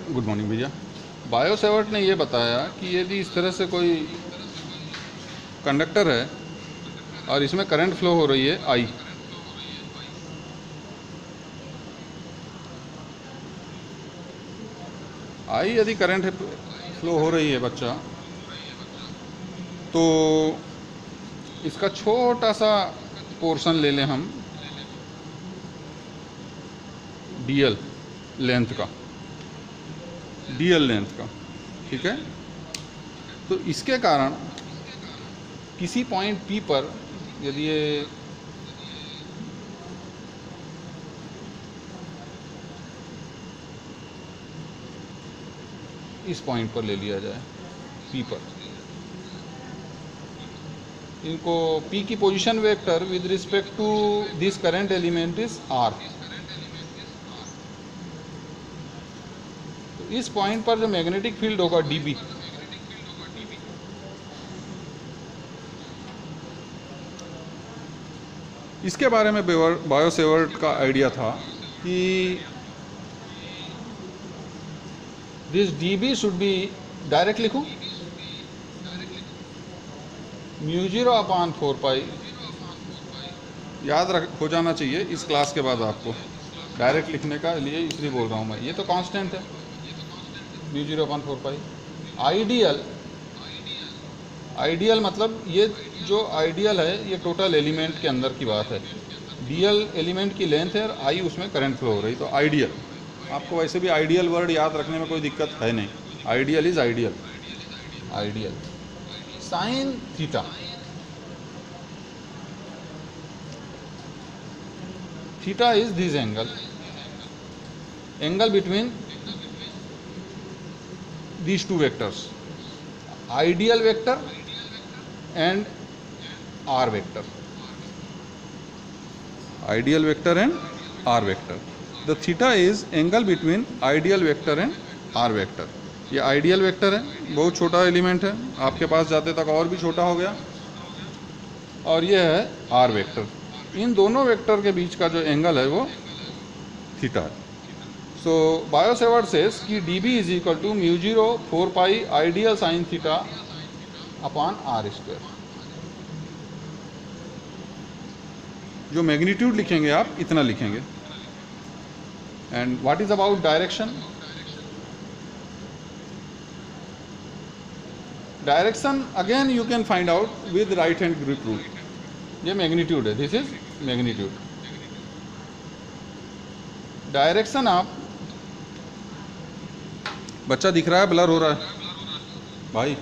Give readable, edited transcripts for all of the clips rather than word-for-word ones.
Good morning भैया। बायोसेवर्ट ने ये बताया कि यदि इस तरह से कोई कंडक्टर है और इसमें करंट फ्लो हो रही है आई यदि करंट फ्लो हो रही है बच्चा, तो इसका छोटा सा पोर्शन ले लें हम डीएल लेंथ का, ठीक है। तो इसके कारण किसी पॉइंट पी पर यदि ये इस पॉइंट पर ले लिया जाए, पी पर, इनको पी की position vector with respect to this current element is R. तो इस पॉइंट पर जो मैग्नेटिक फील्ड होगा डीबी, इसके बारे में बायोसेवर्ट का आइडिया था कि this dB should be, direct लिखूं, μ0/4π, याद रख हो जाना चाहिए इस क्लास के बाद आपको, डायरेक्ट लिखने का लिए इसलिए बोल रहा हूँ मैं, ये तो कांस्टेंट है μ0/4π। आइडियल मतलब ये जो आइडियल है ये टोटल एलिमेंट के अंदर की बात है, डीएल एलिमेंट की लेंथ है और आई उसमें करंट फ्लो हो रही, तो आइडियल। आपको वैसे भी आइडियल वर्ड याद रखने में कोई दिक्कत है नहीं, ideal is ideal. Sine theta, theta is this angle between these two vectors, ideal vector and r vector, ideal vector and r vector. The theta is angle between ideal vector and r vector. ये ideal vector है, बहुत छोटा element है, आपके पास जाते तक और भी छोटा हो गया, और ये है आर वेक्टर। इन दोनों वेक्टर के बीच का जो एंगल है वो थीटा है। सो बायोसेवर्ट सेज कि dB is equal to μ0/4π I dl sine theta upon r square. जो मैग्नीट्यूड लिखेंगे आप इतना लिखेंगे। And what is about direction? Direction again you can find out with right hand grip rule. ये magnitude है, this is magnitude. Direction आप, बच्चा दिख रहा है, ब्लर हो रहा है भाई,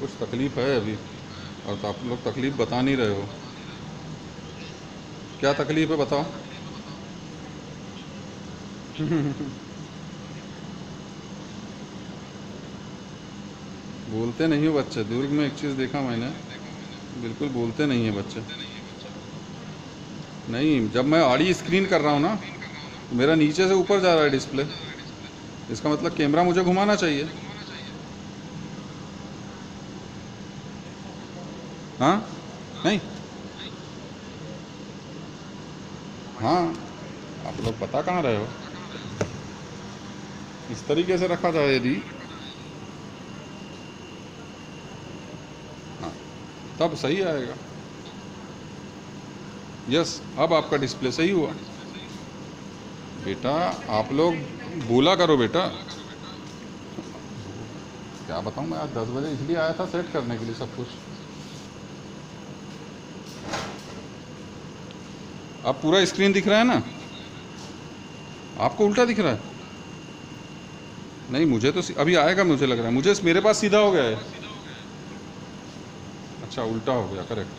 कुछ तकलीफ है अभी, और तो आप लोग तकलीफ बता नहीं रहे हो। क्या तकलीफ है बताओ? बोलते नहीं हो बच्चे। दुर्ग में एक चीज़ देखा मैंने, बिल्कुल बोलते नहीं है बच्चे। नहीं, जब मैं आड़ी स्क्रीन कर रहा हूँ ना, तो मेरा नीचे से ऊपर जा रहा है डिस्प्ले, इसका मतलब कैमरा मुझे घुमाना चाहिए। हाँ नहीं, हाँ, आप लोग बता कहाँ रहे हो? इस तरीके से रखा जाए यदि, हाँ, तब सही आएगा। यस, अब आपका डिस्प्ले सही हुआ। बेटा आप लोग बोला करो बेटा। क्या बताऊँ मैं, आज 10 बजे इसलिए आया था सेट करने के लिए सब कुछ। अब पूरा स्क्रीन दिख रहा है ना? आपको उल्टा दिख रहा है? नहीं, मुझे तो अभी आएगा, मुझे लग रहा है, मुझे मेरे पास सीधा हो गया है। अच्छा, उल्टा हो गया, करेक्ट।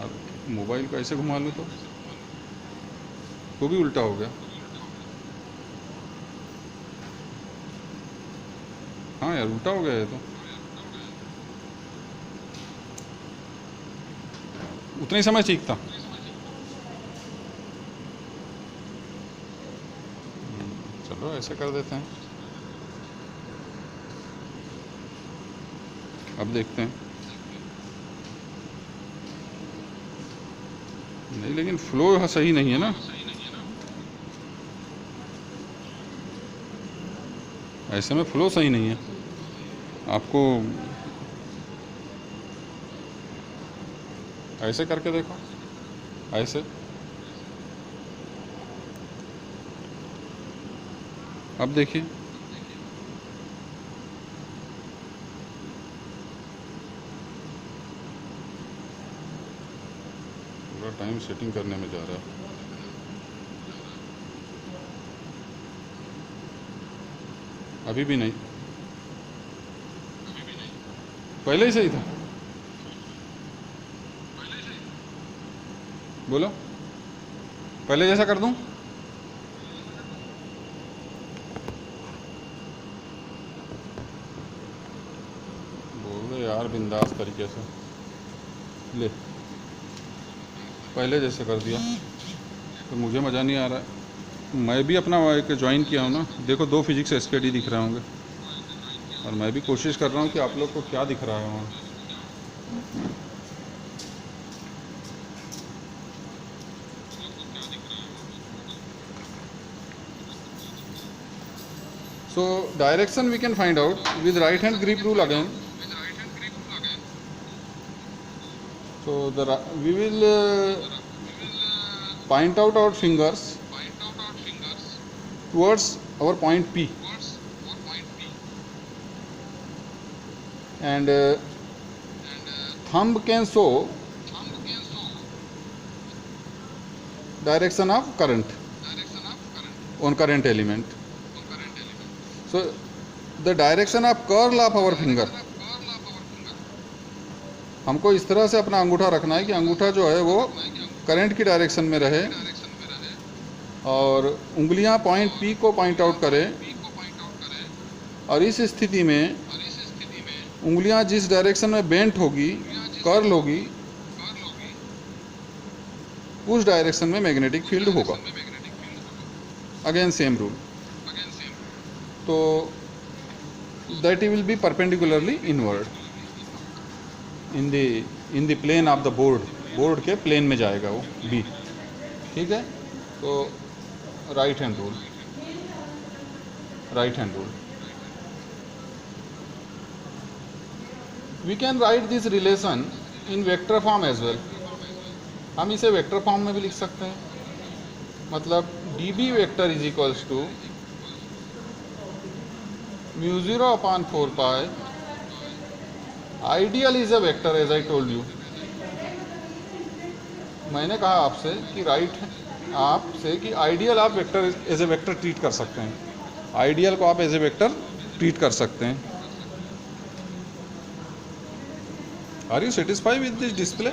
अब मोबाइल को ऐसे घुमा लूँ तो भी उल्टा हो गया। हाँ यार, उल्टा हो गया है तो। उतना ही समय ठीक था। चलो ऐसे कर देते हैं। अब देखते हैं। नहीं, लेकिन फ्लो सही नहीं है ना, ऐसे में फ्लो सही नहीं है। आपको ऐसे करके देखो, ऐसे। अब देखिए, पूरा टाइम सेटिंग करने में जा रहा है। अभी भी नहीं, पहले ही सही था। बोलो, पहले जैसा कर दूं? बोल दे यार बिंदास तरीके से। ले, पहले जैसे कर दिया तो मुझे मज़ा नहीं आ रहा है। मैं भी अपना एक ज्वाइन किया हूँ ना, देखो 2 फिजिक्स एसकेडी दिख रहे होंगे, और मैं भी कोशिश कर रहा हूँ कि आप लोग को क्या दिख रहा है वहाँ। So direction we can find out with right hand grip rule again. So we will point out our fingers towards our point P, and thumb can show direction of current on current element. So the direction of curl of our finger, हमको इस तरह से अपना अंगूठा रखना है कि अंगूठा जो है वो करंट की डायरेक्शन में रहे और उंगलियां पॉइंट पी को पॉइंट आउट करें, और इस स्थिति में उंगलियां जिस डायरेक्शन में बेंट होगी, कर्ल होगी, उस डायरेक्शन में मैग्नेटिक फील्ड होगा। अगेन सेम रूल, तो that will be perpendicularly inward in the plane of the board के प्लेन में जाएगा वो बी। ठीक है, तो right hand rule, we can write this relation in vector form as well. हम इसे वेक्टर फॉर्म में भी लिख सकते हैं, मतलब D B vector is equals to μ0/4 pi, I dl is a vector as I told you. मैंने कहा आपसे कि आइडियल आप vector as a vector treat कर सकते हैं, आइडियल को आप एज ए वेक्टर ट्रीट कर सकते हैं। Are you satisfied with this display?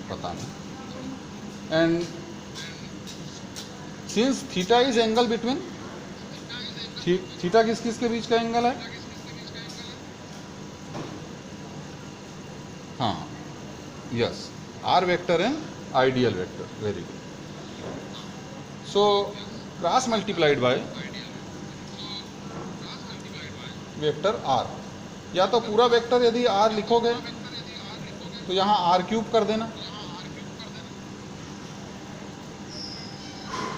पता नहीं। And since theta is angle between, theta किस किस के बीच का एंगल है? हाँ, yes, R vector and ideal vector, very good. So cross multiplied by vector R, या तो पूरा वेक्टर यदि आर लिखोगे तो यहाँ आर क्यूब कर देना,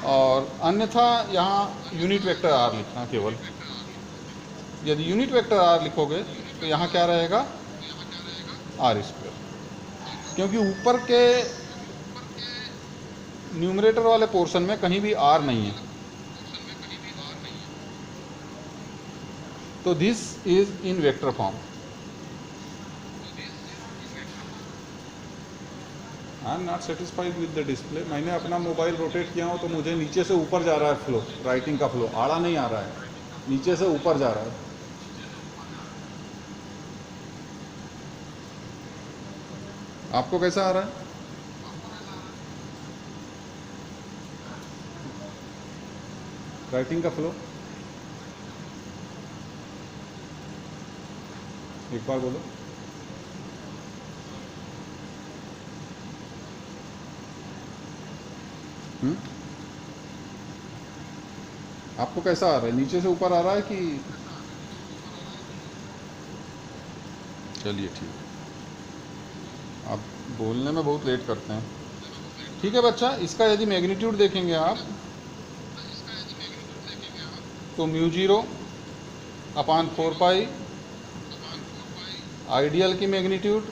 और अन्यथा यहाँ यूनिट वेक्टर आर लिखना केवल। यदि यूनिट वेक्टर आर लिखोगे तो यहाँ क्या रहेगा? आर स्क्वायर, क्योंकि ऊपर के न्यूमरेटर वाले पोर्शन में कहीं भी आर नहीं है। तो this is in vector form. I am not satisfied with the display. मैंने अपना मोबाइल रोटेट किया हो तो मुझे नीचे से ऊपर जा रहा है फ्लो, राइटिंग का फ्लो आड़ा नहीं आ रहा है, नीचे से ऊपर जा रहा है। आपको कैसा आ रहा है? राइटिंग का फ्लो एक बार बोलो। आपको कैसा आ रहा है, नीचे से ऊपर आ रहा है कि? चलिए ठीक, आप बोलने में बहुत लेट करते हैं। ठीक है बच्चा, इसका यदि मैग्नीट्यूड देखेंगे आप तो म्यू 0 अपान 4 पाई आइडियल की मैग्नीट्यूड,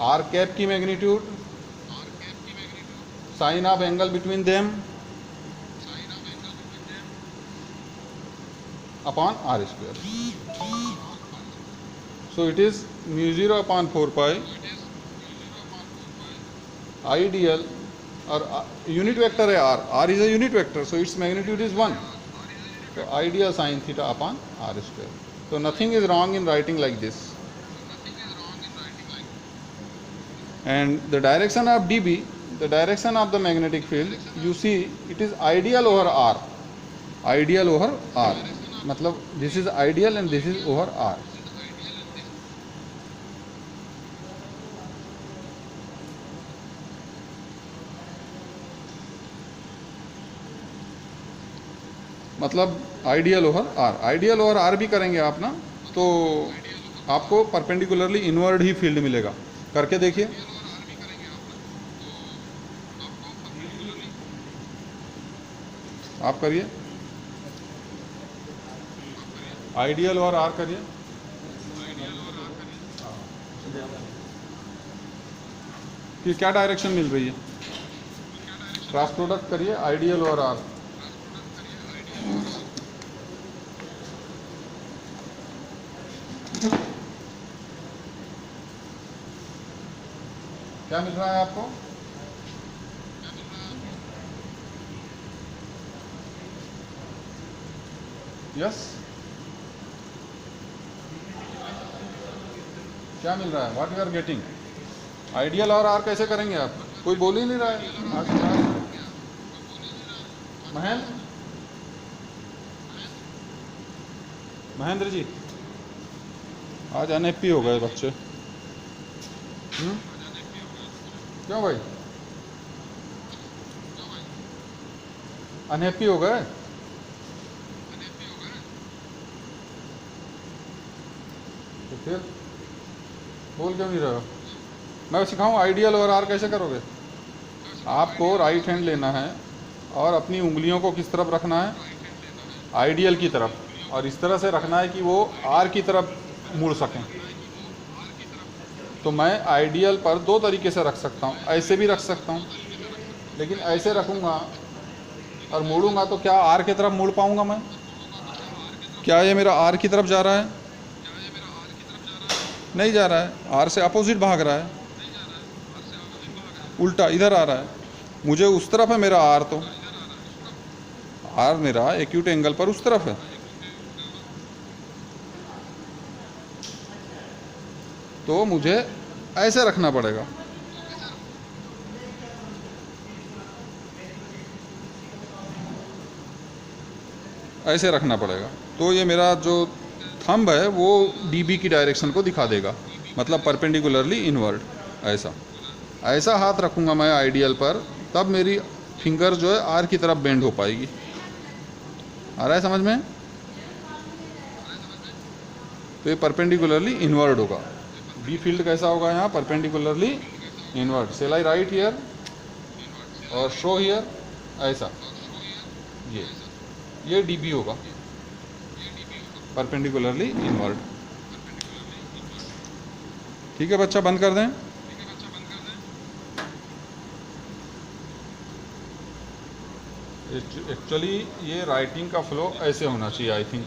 आर कैप की magnitude, sine of angle between them upon r square. So it is mu 0 upon 4 pi I dl, और यूनिट वेक्टर है r, r is a unit vector, so its magnitude is 1, तो I dl sine theta upon r square. तो nothing is wrong in writing like this. And the direction of dB, the direction of the magnetic field, you see it is ideal over R, ideal over R, मतलब this is ideal and this is over R. मतलब ideal over R, ideal over R भी करेंगे आप ना, तो आपको perpendicularly inward ही field मिलेगा। करके देखिए, आप करिए, आइडियल और आर करिए। कि क्या डायरेक्शन मिल रही है, क्रॉस प्रोडक्ट करिए आइडियल और आर। क्या मिल रहा है आपको? यस, क्या मिल रहा है? What you are getting? Ideal और आर कैसे करेंगे आप? कोई बोल ही नहीं रहा है आज क्लास। महेंद्र जी, आज अनहैप्पी हो गए बच्चे। क्यों भाई अनहैप्पी हो गए? तो फिर बोल क्यों नहीं रहे हो? मैं सिखाऊं आइडियल और आर कैसे करोगे? आपको राइट हैंड लेना है और अपनी उंगलियों को किस तरफ रखना है? आइडियल की तरफ, और इस तरह से रखना है कि वो आर की तरफ मुड़ सकें। तो मैं आइडियल पर दो तरीके से रख सकता हूँ, ऐसे भी रख सकता हूँ, लेकिन ऐसे रखूँगा और मोड़ूंगा तो क्या आर की तरफ मुड़ पाऊँगा मैं? क्या ये मेरा आर की तरफ जा रहा है? नहीं जा रहा है, आर से अपोजिट भाग रहा है, उल्टा इधर आ रहा है। मुझे उस तरफ है मेरा आर, तो आर मेरा एक्यूट एंगल पर उस तरफ है। तो मुझे ऐसे रखना पड़ेगा। ऐसे रखना पड़ेगा, तो ये मेरा जो थंब है वो डीबी की डायरेक्शन को दिखा देगा, मतलब परपेंडिकुलरली इनवर्ड। ऐसा ऐसा हाथ रखूँगा मैं आइडियल पर, तब मेरी फिंगर जो है आर की तरफ बेंड हो पाएगी। आ रहा है समझ में? तो ये परपेंडिकुलरली इनवर्ड होगा। बी फील्ड कैसा होगा यहाँ? Perpendicularly inward. Shall I write here और शो हियर, ऐसा ये डीबी होगा, परपेंडिकुलरली इनवर्ड। ठीक है बच्चा, बंद कर दें। एक्चुअली ये राइटिंग का फ्लो ऐसे होना चाहिए, आई थिंक।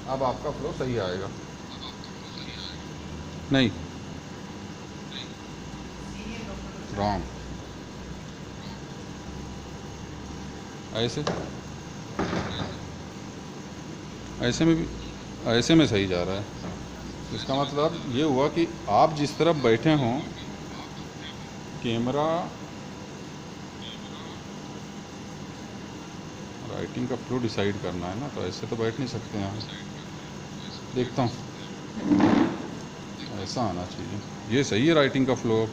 अब आपका फ्लो सही आएगा। नहीं, रॉन्ग। ऐसे में भी, ऐसे में सही जा रहा है। इसका मतलब ये हुआ कि आप जिस तरफ बैठे हों, कैमरा राइटिंग का फ्लो डिसाइड करना है ना, तो ऐसे तो बैठ नहीं सकते यहाँ। देखता हूँ, ऐसा आना चाहिए। ये सही है राइटिंग का फ्लो।